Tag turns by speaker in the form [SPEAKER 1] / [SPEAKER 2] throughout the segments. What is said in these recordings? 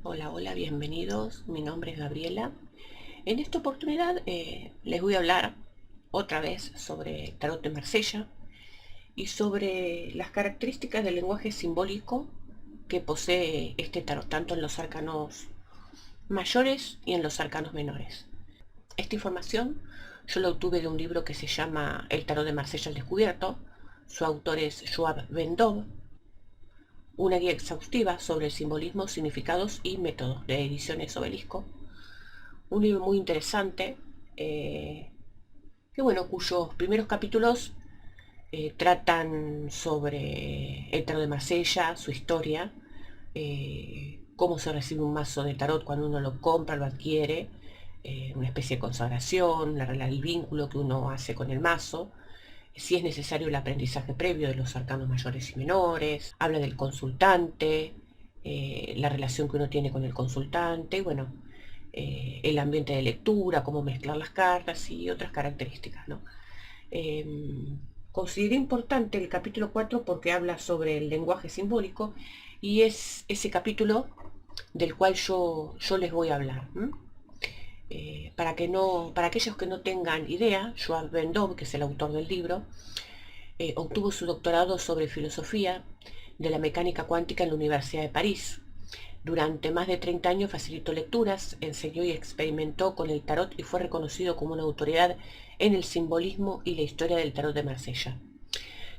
[SPEAKER 1] Hola, hola, bienvenidos. Mi nombre es Gabriela. En esta oportunidad les voy a hablar otra vez sobre Tarot de Marsella y sobre las características del lenguaje simbólico que posee este tarot, tanto en los arcanos mayores y en los arcanos menores. Esta información yo la obtuve de un libro que se llama El Tarot de Marsella al Descubierto. Su autor es Joab Ben-Dov, una guía exhaustiva sobre el simbolismo, significados y métodos, de Ediciones Obelisco. Un libro muy interesante, que bueno, cuyos primeros capítulos tratan sobre el tarot de Marsella, su historia, cómo se recibe un mazo de tarot cuando uno lo compra, lo adquiere, una especie de consagración, el vínculo que uno hace con el mazo, si es necesario el aprendizaje previo de los arcanos mayores y menores, habla del consultante, la relación que uno tiene con el consultante, bueno, el ambiente de lectura, cómo mezclar las cartas y otras características, ¿no? Eh, Consideré importante el capítulo 4 porque habla sobre el lenguaje simbólico y es ese capítulo del cual yo les voy a hablar. Para aquellos que no tengan idea, Joab Ben-Dov, que es el autor del libro, obtuvo su doctorado sobre filosofía de la mecánica cuántica en la Universidad de París. Durante más de 30 años facilitó lecturas, enseñó y experimentó con el tarot y fue reconocido como una autoridad en el simbolismo y la historia del tarot de Marsella.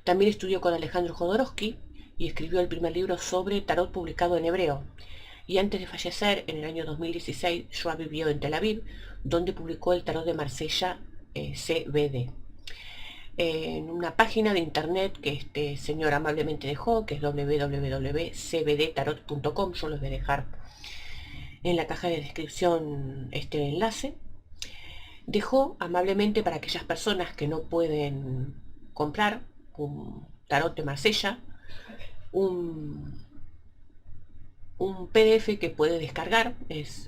[SPEAKER 1] También estudió con Alejandro Jodorowsky y escribió el primer libro sobre tarot publicado en hebreo. Y antes de fallecer, en el año 2016, Joab vivió en Tel Aviv, donde publicó el tarot de Marsella CBD. En una página de internet que este señor amablemente dejó, que es www.cbdtarot.com, yo los voy a dejar en la caja de descripción este enlace. Dejó amablemente para aquellas personas que no pueden comprar un tarot de Marsella, un, un PDF que puede descargar, es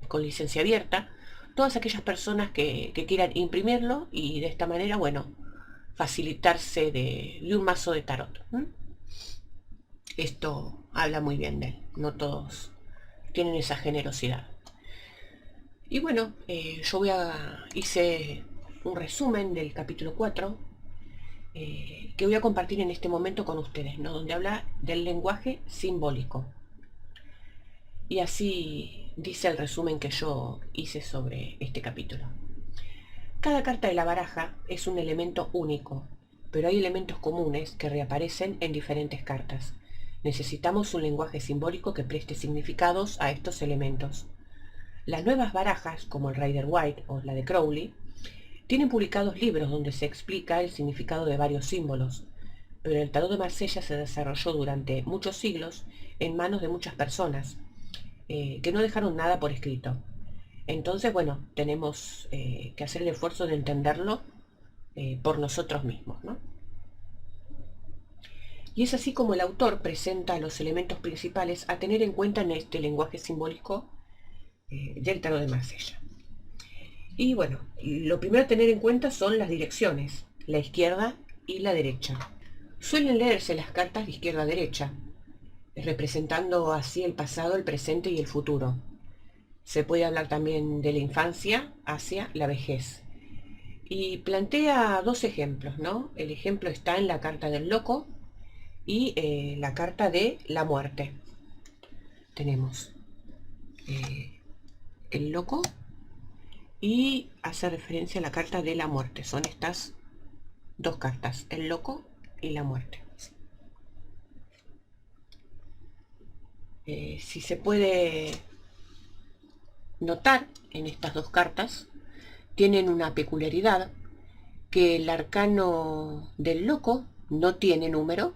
[SPEAKER 1] con licencia abierta, todas aquellas personas que quieran imprimirlo y de esta manera, bueno, facilitarse de un mazo de tarot. Esto habla muy bien de él, no todos tienen esa generosidad. Y bueno, hice un resumen del capítulo 4 que voy a compartir en este momento con ustedes, ¿no? Donde habla del lenguaje simbólico. Y así dice el resumen que yo hice sobre este capítulo. Cada carta de la baraja es un elemento único, pero hay elementos comunes que reaparecen en diferentes cartas. Necesitamos un lenguaje simbólico que preste significados a estos elementos. Las nuevas barajas, como el Rider White o la de Crowley, tienen publicados libros donde se explica el significado de varios símbolos, pero el tarot de Marsella se desarrolló durante muchos siglos en manos de muchas personas, que no dejaron nada por escrito. Entonces, bueno, tenemos que hacer el esfuerzo de entenderlo por nosotros mismos, ¿no? Y es así como el autor presenta los elementos principales a tener en cuenta en este lenguaje simbólico del tarot de Marsella. Y bueno, lo primero a tener en cuenta son las direcciones, la izquierda y la derecha. Suelen leerse las cartas de izquierda a derecha, representando así el pasado, el presente y el futuro. Se puede hablar también de la infancia hacia la vejez. Y plantea dos ejemplos, ¿no? El ejemplo está en la carta del loco y la carta de la muerte. Tenemos el loco y hace referencia a la carta de la muerte. Son estas dos cartas, el loco y la muerte. Si se puede notar en estas dos cartas, tienen una peculiaridad, que el arcano del loco no tiene número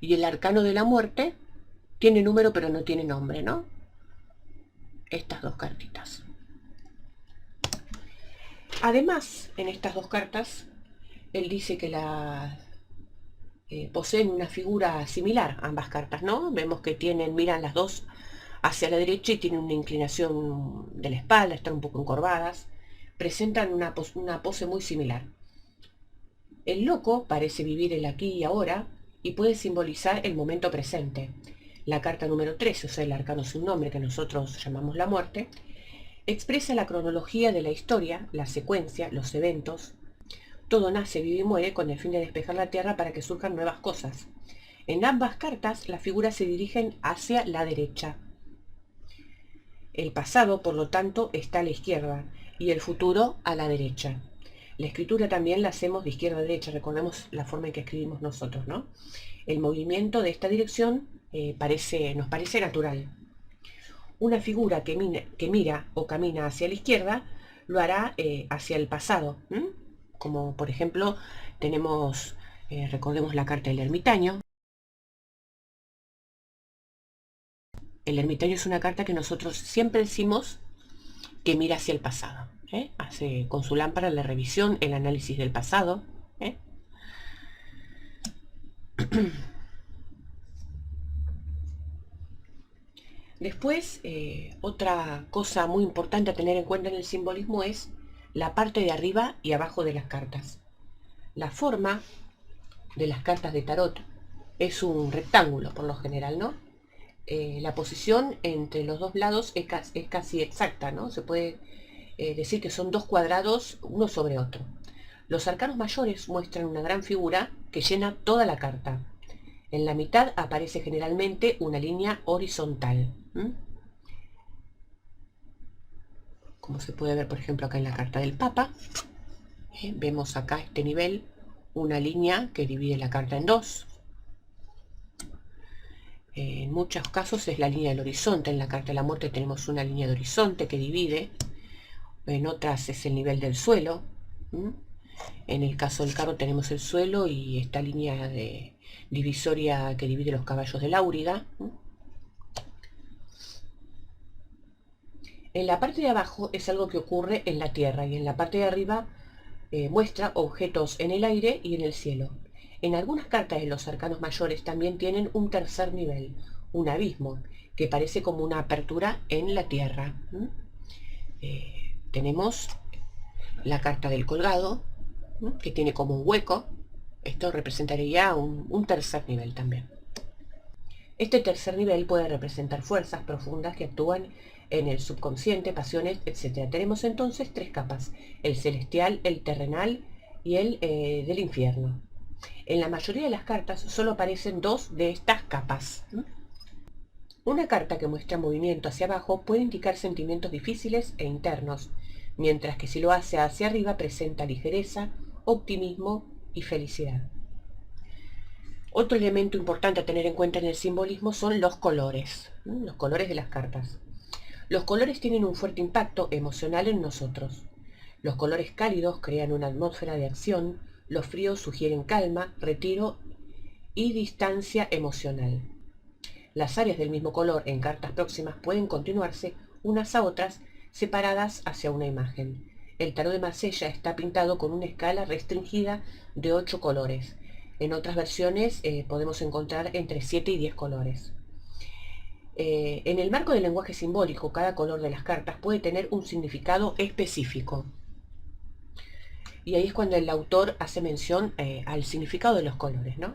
[SPEAKER 1] y el arcano de la muerte tiene número pero no tiene nombre, ¿no? Estas dos cartitas. Además, en estas dos cartas, él dice que poseen una figura similar, ambas cartas, ¿no? Vemos que miran las dos hacia la derecha y tienen una inclinación de la espalda, están un poco encorvadas, presentan una pose muy similar. El loco parece vivir el aquí y ahora y puede simbolizar el momento presente. La carta número 13, o sea, el arcano sin nombre que nosotros llamamos la muerte, expresa la cronología de la historia, la secuencia, los eventos. Todo nace, vive y muere con el fin de despejar la tierra para que surjan nuevas cosas. En ambas cartas las figuras se dirigen hacia la derecha. El pasado, por lo tanto, está a la izquierda y el futuro a la derecha. La escritura también la hacemos de izquierda a derecha, recordemos la forma en que escribimos nosotros, ¿no? El movimiento de esta dirección nos parece natural. Una figura que mira o camina hacia la izquierda lo hará hacia el pasado, como por ejemplo tenemos, recordemos la carta del ermitaño. El ermitaño es una carta que nosotros siempre decimos que mira hacia el pasado. Hace con su lámpara la revisión, el análisis del pasado. Después, otra cosa muy importante a tener en cuenta en el simbolismo es la parte de arriba y abajo de las cartas. La forma de las cartas de tarot es un rectángulo por lo general, ¿no? La posición entre los dos lados es casi exacta, ¿no? Se puede decir que son dos cuadrados uno sobre otro. Los arcanos mayores muestran una gran figura que llena toda la carta. En la mitad aparece generalmente una línea horizontal. Como se puede ver, por ejemplo, acá en la carta del Papa. Vemos acá este nivel, una línea que divide la carta en dos. En muchos casos es la línea del horizonte. En la carta de la muerte tenemos una línea de horizonte que divide. En otras es el nivel del suelo. En el caso del carro tenemos el suelo y esta línea de divisoria que divide los caballos del Áurida. En la parte de abajo es algo que ocurre en la tierra y en la parte de arriba muestra objetos en el aire y en el cielo. En algunas cartas de los arcanos mayores también tienen un tercer nivel, un abismo, que parece como una apertura en la tierra. Tenemos la carta del colgado, que tiene como un hueco. Esto representaría un tercer nivel también. Este tercer nivel puede representar fuerzas profundas que actúan en el subconsciente, pasiones, etc. Tenemos entonces tres capas: el celestial, el terrenal y el del infierno. En la mayoría de las cartas solo aparecen dos de estas capas. Una carta que muestra movimiento hacia abajo puede indicar sentimientos difíciles e internos, mientras que si lo hace hacia arriba presenta ligereza, optimismo y felicidad. Otro elemento importante a tener en cuenta en el simbolismo son los colores de las cartas. Los colores tienen un fuerte impacto emocional en nosotros. Los colores cálidos crean una atmósfera de acción, los fríos sugieren calma, retiro y distancia emocional. Las áreas del mismo color en cartas próximas pueden continuarse unas a otras separadas hacia una imagen. El tarot de Marsella está pintado con una escala restringida de 8 colores. En otras versiones podemos encontrar entre 7 y 10 colores. En el marco del lenguaje simbólico, cada color de las cartas puede tener un significado específico. Y ahí es cuando el autor hace mención al significado de los colores, ¿no?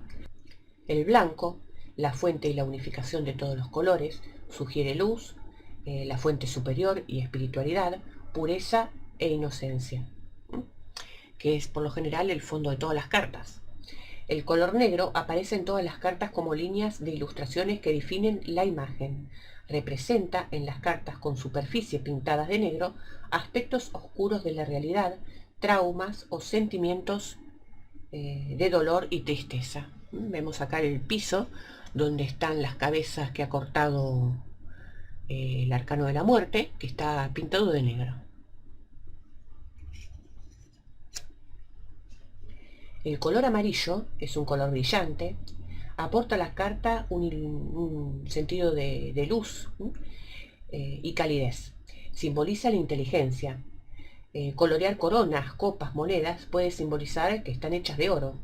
[SPEAKER 1] El blanco, la fuente y la unificación de todos los colores, sugiere luz, la fuente superior y espiritualidad, pureza e inocencia, que es por lo general el fondo de todas las cartas. El color negro aparece en todas las cartas como líneas de ilustraciones que definen la imagen. Representa en las cartas con superficie pintadas de negro aspectos oscuros de la realidad, traumas o sentimientos de dolor y tristeza. Vemos acá el piso donde están las cabezas que ha cortado el arcano de la muerte, que está pintado de negro. El color amarillo es un color brillante, aporta a la carta un sentido de luz y calidez. Simboliza la inteligencia. Colorear coronas, copas, monedas puede simbolizar que están hechas de oro.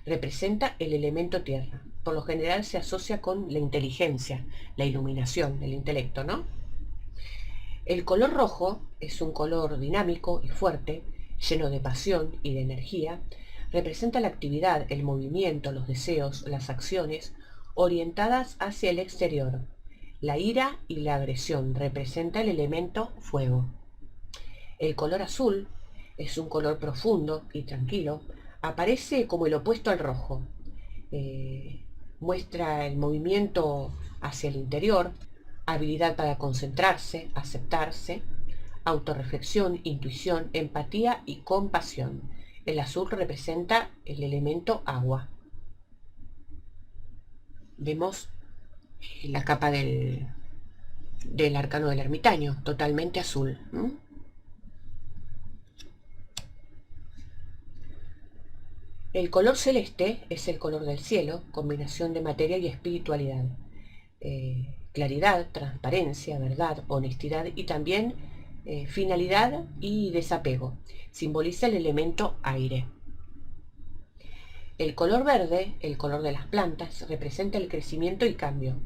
[SPEAKER 1] Representa el elemento tierra. Por lo general se asocia con la inteligencia, la iluminación, el intelecto, ¿no? El color rojo es un color dinámico y fuerte, lleno de pasión y de energía. Representa la actividad, el movimiento, los deseos, las acciones orientadas hacia el exterior. La ira y la agresión representa el elemento fuego. El color azul es un color profundo y tranquilo. Aparece como el opuesto al rojo. Muestra el movimiento hacia el interior, habilidad para concentrarse, aceptarse, autorreflexión, intuición, empatía y compasión. El azul representa el elemento agua. Vemos la capa del arcano del ermitaño, totalmente azul. El color celeste es el color del cielo, combinación de materia y espiritualidad. Claridad, transparencia, verdad, honestidad y también finalidad y desapego. Simboliza el elemento aire. El color verde, el color de las plantas, representa el crecimiento y cambio.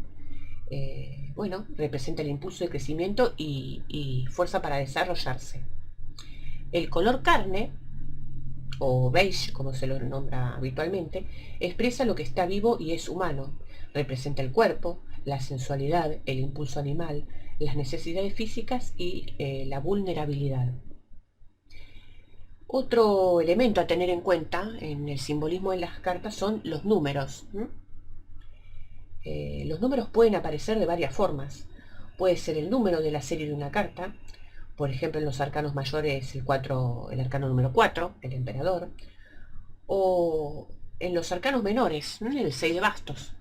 [SPEAKER 1] Representa el impulso de crecimiento y fuerza para desarrollarse. El color carne, o beige, como se lo nombra habitualmente, expresa lo que está vivo y es humano. Representa el cuerpo, la sensualidad, el impulso animal, las necesidades físicas y la vulnerabilidad. Otro elemento a tener en cuenta en el simbolismo de las cartas son los números. Los números pueden aparecer de varias formas. Puede ser el número de la serie de una carta, por ejemplo en los arcanos mayores el arcano número 4, el emperador, o en los arcanos menores, el 6 de bastos.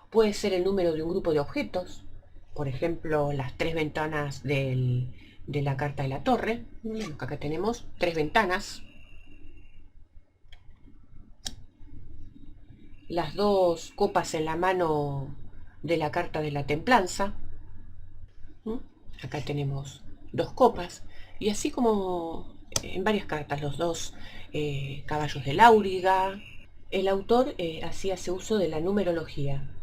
[SPEAKER 1] Puede ser el número de un grupo de objetos, por ejemplo las 3 ventanas de la carta de la torre. Acá tenemos 3 ventanas. Las 2 copas en la mano de la carta de la templanza. Acá tenemos 2 copas. Y así como en varias cartas, los 2 caballos del auriga. El autor hace uso de la numerología.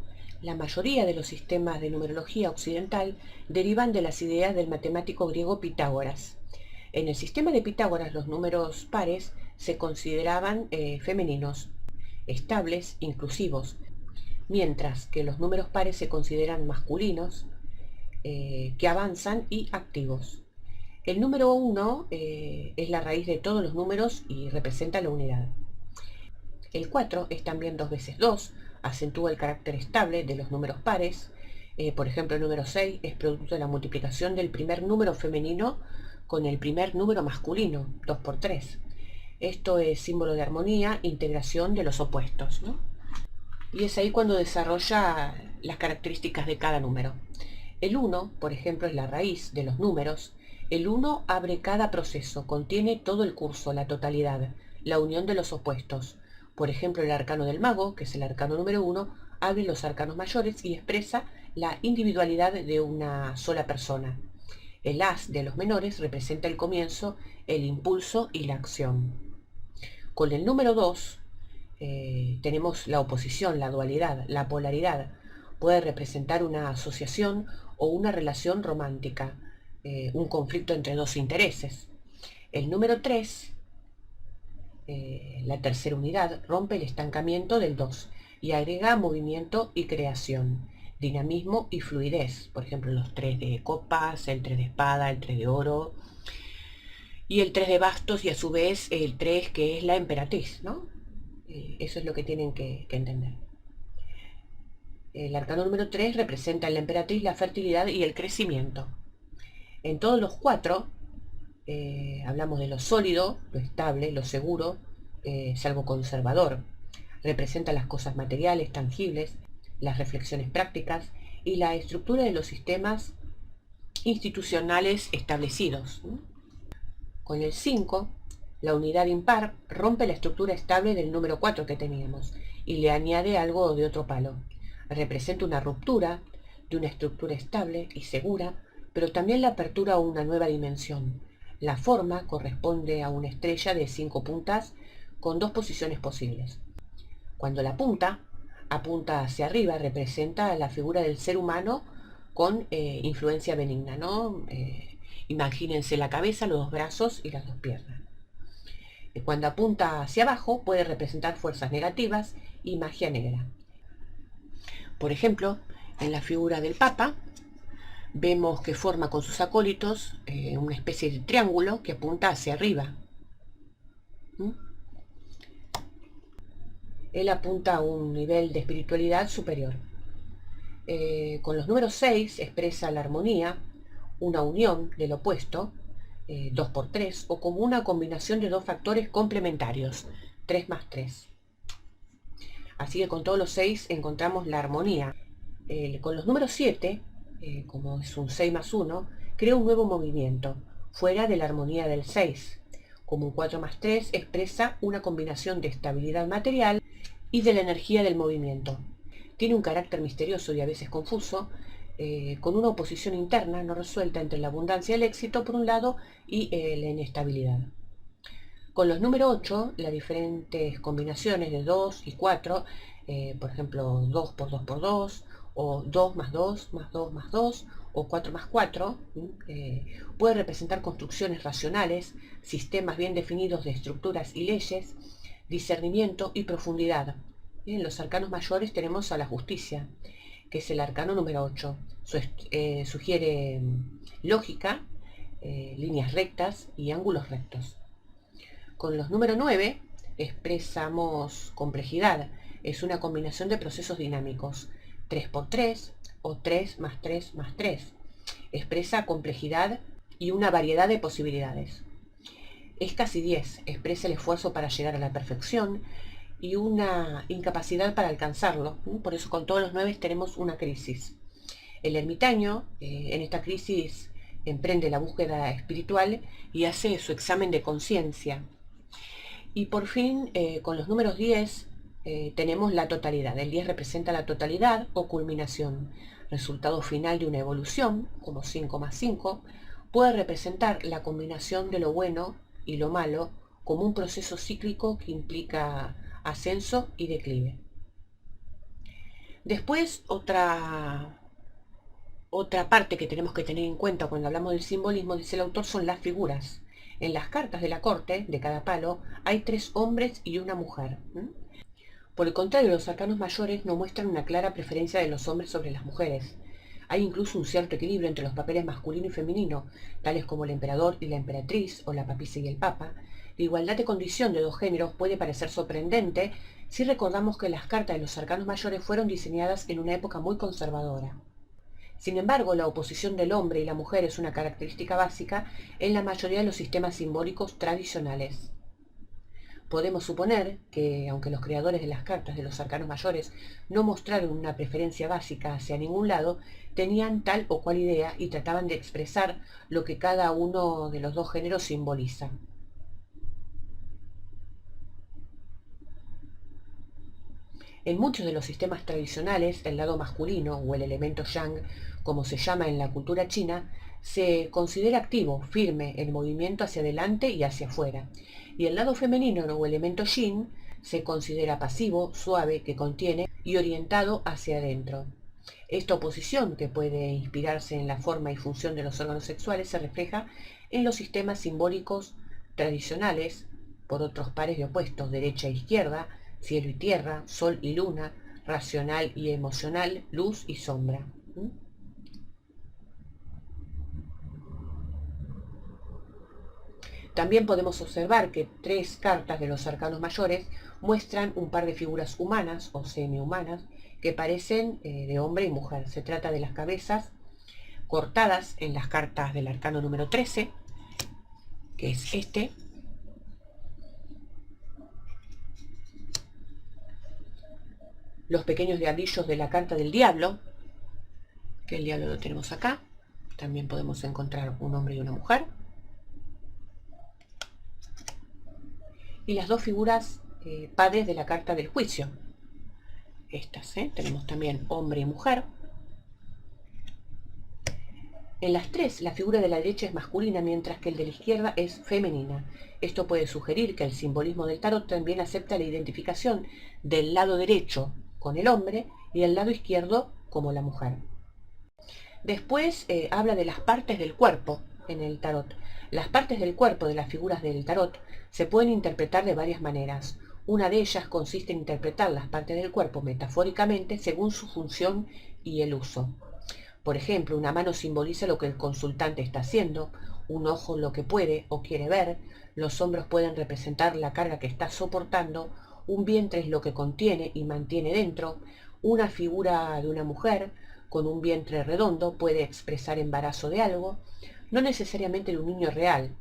[SPEAKER 1] La mayoría de los sistemas de numerología occidental derivan de las ideas del matemático griego Pitágoras. En el sistema de Pitágoras los números pares se consideraban femeninos, estables, inclusivos, mientras que los números pares se consideran masculinos, que avanzan y activos. El número 1 es la raíz de todos los números y representa la unidad. El 4 es también 2 veces 2, acentúa el carácter estable de los números pares. Por ejemplo, el número 6 es producto de la multiplicación del primer número femenino con el primer número masculino, 2 por 3. Esto es símbolo de armonía, integración de los opuestos, ¿no? Y es ahí cuando desarrolla las características de cada número. El 1, por ejemplo, es la raíz de los números. El 1 abre cada proceso, contiene todo el curso, la totalidad, la unión de los opuestos. Por ejemplo, el arcano del mago, que es el arcano número 1, abre los arcanos mayores y expresa la individualidad de una sola persona. El as de los menores representa el comienzo, el impulso y la acción. Con el número 2 tenemos la oposición, la dualidad, la polaridad. Puede representar una asociación o una relación romántica, un conflicto entre 2 intereses. El número 3, la tercera unidad, rompe el estancamiento del 2 y agrega movimiento y creación, dinamismo y fluidez. Por ejemplo, los 3 de copas, el 3 de espada, el 3 de oro y el 3 de bastos, y a su vez el 3 que es la emperatriz, ¿no? Eso es lo que tienen que entender. El arcano número 3 representa en la emperatriz la fertilidad y el crecimiento. En todos los 4 hablamos de lo sólido, lo estable, lo seguro, es algo conservador. Representa las cosas materiales, tangibles, las reflexiones prácticas y la estructura de los sistemas institucionales establecidos. Con el 5, la unidad impar rompe la estructura estable del número 4 que teníamos y le añade algo de otro palo. Representa una ruptura de una estructura estable y segura, pero también la apertura a una nueva dimensión. La forma corresponde a una estrella de 5 puntas con 2 posiciones posibles. Cuando la punta apunta hacia arriba, representa la figura del ser humano con influencia benigna, ¿no? Imagínense la cabeza, los 2 brazos y las 2 piernas. Cuando apunta hacia abajo, puede representar fuerzas negativas y magia negra. Por ejemplo, en la figura del Papa, vemos que forma con sus acólitos una especie de triángulo que apunta hacia arriba. ¿Mm? Él apunta a un nivel de espiritualidad superior. Con los números 6 expresa la armonía, una unión del opuesto, 2 por 3, o como una combinación de dos factores complementarios, 3 más 3. Así que con todos los 6 encontramos la armonía. Con los números 7, como es un 6 más 1, crea un nuevo movimiento, fuera de la armonía del 6. Como un 4 más 3 expresa una combinación de estabilidad material y de la energía del movimiento. Tiene un carácter misterioso y a veces confuso, con una oposición interna no resuelta entre la abundancia y el éxito por un lado y la inestabilidad. Con los números 8, las diferentes combinaciones de 2 y 4, por ejemplo 2 por 2 por 2, o 2 más 2 más 2 más 2, o 4 más 4, puede representar construcciones racionales, sistemas bien definidos de estructuras y leyes, discernimiento y profundidad. En los arcanos mayores tenemos a la justicia, que es el arcano número 8. Sugiere lógica, líneas rectas y ángulos rectos. Con los números 9 expresamos complejidad. Es una combinación de procesos dinámicos. 3 por 3 o 3 más 3 más 3. Expresa complejidad y una variedad de posibilidades. Es casi 10. Expresa el esfuerzo para llegar a la perfección y una incapacidad para alcanzarlo. Por eso con todos los 9 tenemos una crisis. El ermitaño en esta crisis emprende la búsqueda espiritual y hace su examen de conciencia. Y por fin, con los números 10, tenemos la totalidad. El 10 representa la totalidad o culminación, resultado final de una evolución, como 5 más 5, puede representar la combinación de lo bueno y lo malo como un proceso cíclico que implica ascenso y declive. Después, otra parte que tenemos que tener en cuenta cuando hablamos del simbolismo, dice el autor, son las figuras. En las cartas de la corte, de cada palo, hay 3 hombres y una mujer. Por el contrario, los arcanos mayores no muestran una clara preferencia de los hombres sobre las mujeres. Hay incluso un cierto equilibrio entre los papeles masculino y femenino, tales como el emperador y la emperatriz, o la papisa y el papa. La igualdad de condición de dos géneros puede parecer sorprendente si recordamos que las cartas de los arcanos mayores fueron diseñadas en una época muy conservadora. Sin embargo, la oposición del hombre y la mujer es una característica básica en la mayoría de los sistemas simbólicos tradicionales. Podemos suponer que, aunque los creadores de las cartas de los arcanos mayores no mostraron una preferencia básica hacia ningún lado, tenían tal o cual idea y trataban de expresar lo que cada uno de los dos géneros simboliza. En muchos de los sistemas tradicionales, el lado masculino, o el elemento yang, como se llama en la cultura china, se considera activo, firme, en movimiento hacia adelante y hacia afuera. Y el lado femenino, o elemento yin, se considera pasivo, suave, que contiene y orientado hacia adentro. Esta oposición, que puede inspirarse en la forma y función de los órganos sexuales, se refleja en los sistemas simbólicos tradicionales, por otros pares de opuestos, derecha e izquierda, cielo y tierra, sol y luna, racional y emocional, luz y sombra. También podemos observar que 3 cartas de los arcanos mayores muestran un par de figuras humanas o semi-humanas que parecen de hombre y mujer. Se trata de las cabezas cortadas en las cartas del arcano número 13, que es este, los pequeños diablillos de la carta del diablo, que el diablo lo tenemos acá. También podemos encontrar un hombre y una mujer. Y las 2 figuras padres de la carta del juicio. Estas, tenemos también hombre y mujer. En las 3, la figura de la derecha es masculina, mientras que el de la izquierda es femenina. Esto puede sugerir que el simbolismo del tarot también acepta la identificación del lado derecho con el hombre y el lado izquierdo como la mujer. Después habla de las partes del cuerpo en el tarot. Las partes del cuerpo de las figuras del tarot se pueden interpretar de varias maneras. Una de ellas consiste en interpretar las partes del cuerpo metafóricamente según su función y el uso. Por ejemplo, una mano simboliza lo que el consultante está haciendo, un ojo lo que puede o quiere ver, los hombros pueden representar la carga que está soportando, un vientre es lo que contiene y mantiene dentro, una figura de una mujer con un vientre redondo puede expresar embarazo de algo, no necesariamente de un niño real.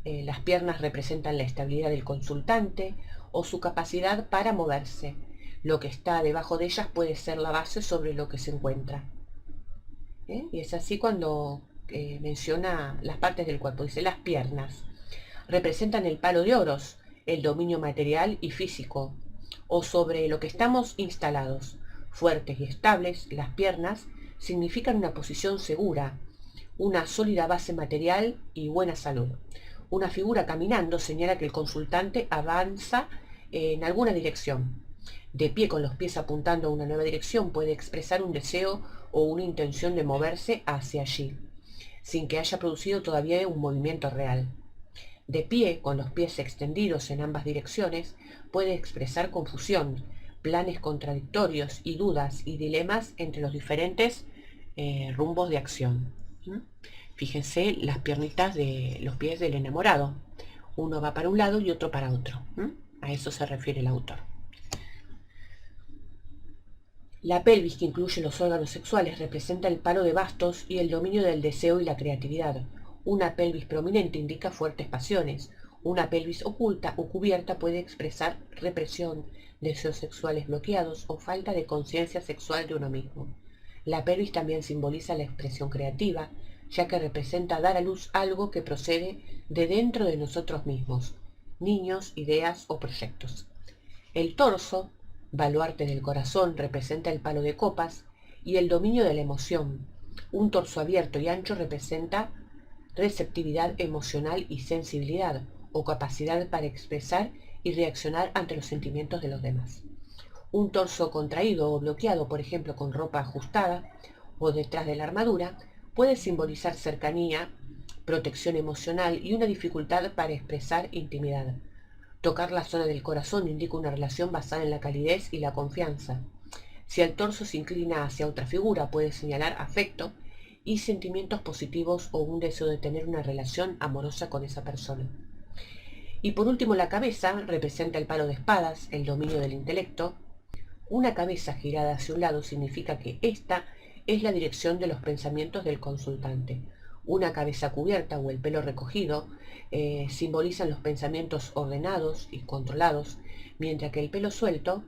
[SPEAKER 1] Las piernas representan la estabilidad del consultante o su capacidad para moverse. Lo que está debajo de ellas puede ser la base sobre lo que se encuentra. Y es así cuando menciona las partes del cuerpo. Dice, las piernas representan el palo de oros, el dominio material y físico, o sobre lo que estamos instalados. Fuertes y estables, las piernas significan una posición segura, una sólida base material y buena salud. Una figura caminando señala que el consultante avanza en alguna dirección. De pie con los pies apuntando a una nueva dirección puede expresar un deseo o una intención de moverse hacia allí, sin que haya producido todavía un movimiento real. De pie, con los pies extendidos en ambas direcciones, puede expresar confusión, planes contradictorios y dudas y dilemas entre los diferentes rumbos de acción. Fíjense las piernitas de los pies del enamorado. Uno va para un lado y otro para otro. A eso se refiere el autor. La pelvis, que incluye los órganos sexuales, representa el palo de bastos y el dominio del deseo y la creatividad. Una pelvis prominente indica fuertes pasiones. Una pelvis oculta o cubierta puede expresar represión, deseos sexuales bloqueados o falta de conciencia sexual de uno mismo. La pelvis también simboliza la expresión creativa, ya que representa dar a luz algo que procede de dentro de nosotros mismos, niños, ideas o proyectos. El torso, baluarte del corazón, representa el palo de copas y el dominio de la emoción. Un torso abierto y ancho representa receptividad emocional y sensibilidad, o capacidad para expresar y reaccionar ante los sentimientos de los demás. Un torso contraído o bloqueado, por ejemplo con ropa ajustada o detrás de la armadura, puede simbolizar cercanía, protección emocional y una dificultad para expresar intimidad. Tocar la zona del corazón indica una relación basada en la calidez y la confianza. Si el torso se inclina hacia otra figura, puede señalar afecto y sentimientos positivos o un deseo de tener una relación amorosa con esa persona. Y por último, la cabeza representa el palo de espadas, el dominio del intelecto. Una cabeza girada hacia un lado significa que esta es la dirección de los pensamientos del consultante. Una cabeza cubierta o el pelo recogido simbolizan los pensamientos ordenados y controlados, mientras que el pelo suelto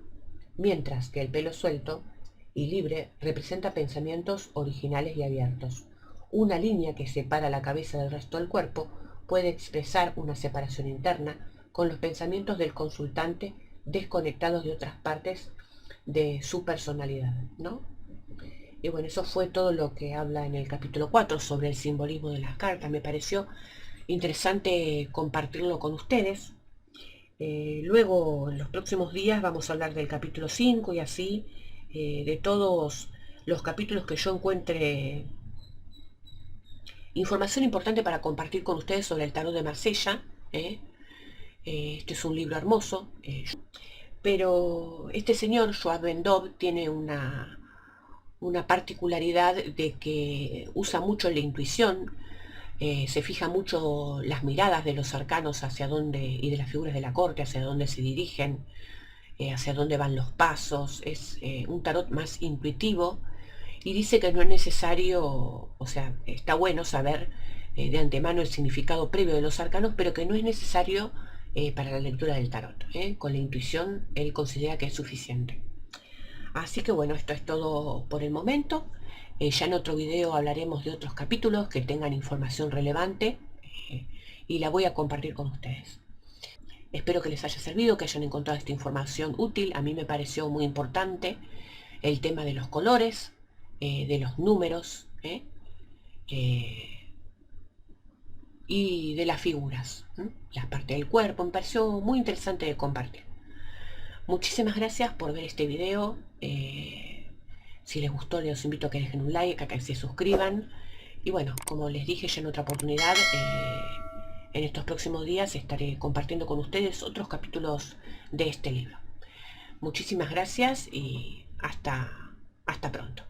[SPEAKER 1] y libre representa pensamientos originales y abiertos. Una línea que separa la cabeza del resto del cuerpo puede expresar una separación interna, con los pensamientos del consultante desconectados de otras partes de su personalidad, ¿no? Y bueno, eso fue todo lo que habla en el capítulo 4 sobre el simbolismo de las cartas. Me pareció interesante compartirlo con ustedes. Luego, en los próximos días, vamos a hablar del capítulo 5 y así, de todos los capítulos que yo encuentre información importante para compartir con ustedes sobre el tarot de Marsella. Este es un libro hermoso, pero este señor, Joab Ben Dov, tiene una particularidad de que usa mucho la intuición, se fija mucho las miradas de los arcanos hacia dónde, y de las figuras de la corte, hacia dónde se dirigen, hacia dónde van los pasos. Es un tarot más intuitivo y dice que no es necesario, o sea, está bueno saber de antemano el significado previo de los arcanos, pero que no es necesario para la lectura del tarot. Con la intuición él considera que es suficiente. Así que bueno, esto es todo por el momento. Ya en otro video hablaremos de otros capítulos que tengan información relevante y la voy a compartir con ustedes. Espero que les haya servido, que hayan encontrado esta información útil. A mí me pareció muy importante el tema de los colores, de los números y de las figuras, las partes del cuerpo. Me pareció muy interesante de compartir. Muchísimas gracias por ver este video. Si les gustó, les invito a que dejen un like, a que se suscriban. Y bueno, como les dije ya en otra oportunidad, En estos próximos días estaré compartiendo con ustedes otros capítulos de este libro. Muchísimas gracias y hasta pronto.